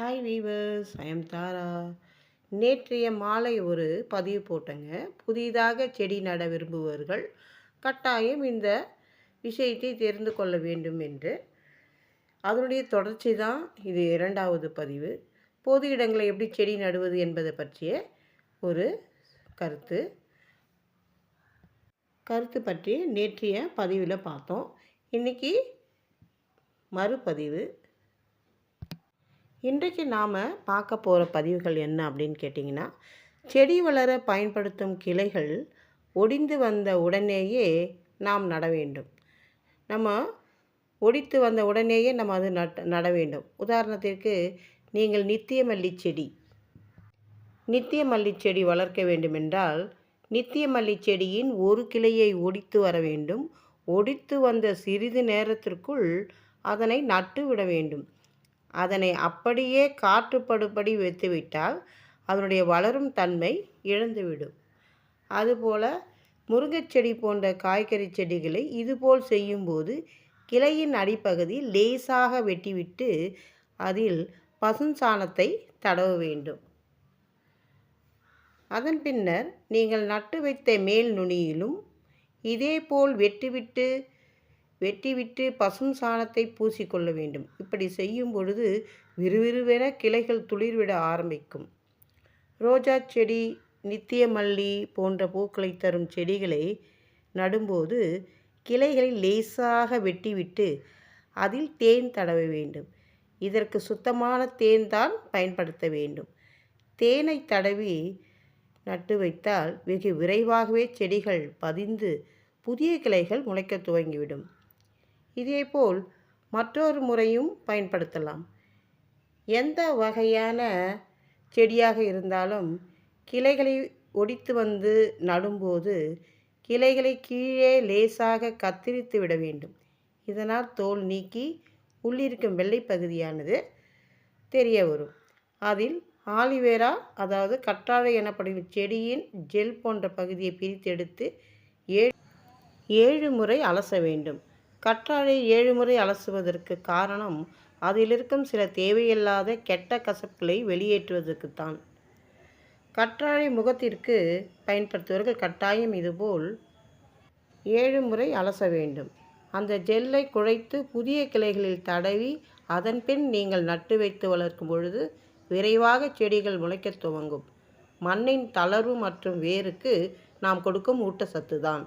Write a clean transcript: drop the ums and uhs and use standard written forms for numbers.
Hi viewers, I am தாரா. நேற்றைய மாலை ஒரு பதிவு போட்டேங்க. புதிதாக செடி நட விரும்புபவர்கள் கட்டாயம் இந்த விஷயத்தை தெரிந்து கொள்ள வேண்டும் என்று. அதனுடைய தொடர்ச்சி தான் இது இரண்டாவது பதிவு. பொது இடங்களை எப்படி செடி நடுவது என்பதை பற்றிய ஒரு கருத்து பற்றி நேற்றைய பதிவில் பார்த்தோம். இன்றைக்கி மறுபதிவு. இன்றைக்கு நாம் பார்க்க போகிற பதிவுகள் என்ன அப்படின்னு கேட்டிங்கன்னா, செடி வளர பயன்படுத்தும் கிளைகள் ஒடிந்து வந்த உடனேயே நாம் நட வேண்டும். நம்ம ஒடித்து வந்த உடனேயே நம்ம அது நட வேண்டும். உதாரணத்திற்கு, நீங்கள் நித்திய மல்லி செடி வளர்க்க வேண்டுமென்றால், நித்திய மல்லி செடியின் ஒரு கிளையை ஒடித்து வர வேண்டும். ஒடித்து வந்த சிறிது நேரத்திற்குள் அதனை நட்டு விட வேண்டும். அதனை அப்படியே காற்றுப்படும்படி வைத்துவிட்டால் அதனுடைய வளரும் தன்மை இழந்துவிடும். அதுபோல் முருங்கைச்செடி போன்ற காய்கறி செடிகளை இதுபோல் செய்யும்போது கிளையின் அடிப்பகுதி லேசாக வெட்டிவிட்டு அதில் பசுஞ்சாணத்தை தடவ வேண்டும். அதன் பின்னர் நீங்கள் நட்டு வைத்த மேல் நுனியிலும் இதேபோல் வெட்டிவிட்டு பசும் சாணத்தை பூசிக்கொள்ள வேண்டும். இப்படி செய்யும் பொழுது விறுவிறுவென கிளைகள் துளிர்விட ஆரம்பிக்கும். ரோஜா செடி, நித்திய மல்லி போன்ற பூக்களை தரும் செடிகளை நடும்போது கிளைகளை லேசாக வெட்டிவிட்டு அதில் தேன் தடவ வேண்டும். இதற்கு சுத்தமான தேன் தான் பயன்படுத்த வேண்டும். தேனை தடவி நட்டு வைத்தால் வெகு விரைவாகவே செடிகள் பதிந்து புதிய கிளைகள் முளைக்க துவங்கிவிடும். இதேபோல் மற்றொரு முறையும் பயன்படுத்தலாம். எந்த வகையான செடியாக இருந்தாலும் கிளைகளை ஒடித்து வந்து நடும்போது கிளைகளை கீழே லேசாக கத்தரித்து விட வேண்டும். இதனால் தோல் நீக்கி உள்ளிருக்கும் வெள்ளை பகுதியானது தெரிய வரும். அதில் ஆலிவேரா, அதாவது கற்றாழை எனப்படும் செடியின் ஜெல் போன்ற பகுதியை பிரித்தெடுத்து 7 முறை அலச வேண்டும். கற்றாழை 7 முறை அலசுவதற்கு காரணம் அதிலிருக்கும் சில தேவையில்லாத கெட்ட கசப்புகளை வெளியேற்றுவதற்குத்தான். கற்றாழை முகத்திற்கு பயன்படுத்துவர்கள் கட்டாயம் இதுபோல் 7 முறை அலச வேண்டும். அந்த ஜெல்லை குழைத்து புதிய கிளைகளில் தடவி அதன் பின் நீங்கள் நட்டு வைத்து வளர்க்கும் பொழுது விரைவாக செடிகள் முளைக்க துவங்கும். மண்ணின் தளர்வு மற்றும் வேருக்கு நாம் கொடுக்கும் ஊட்டச்சத்து தான்.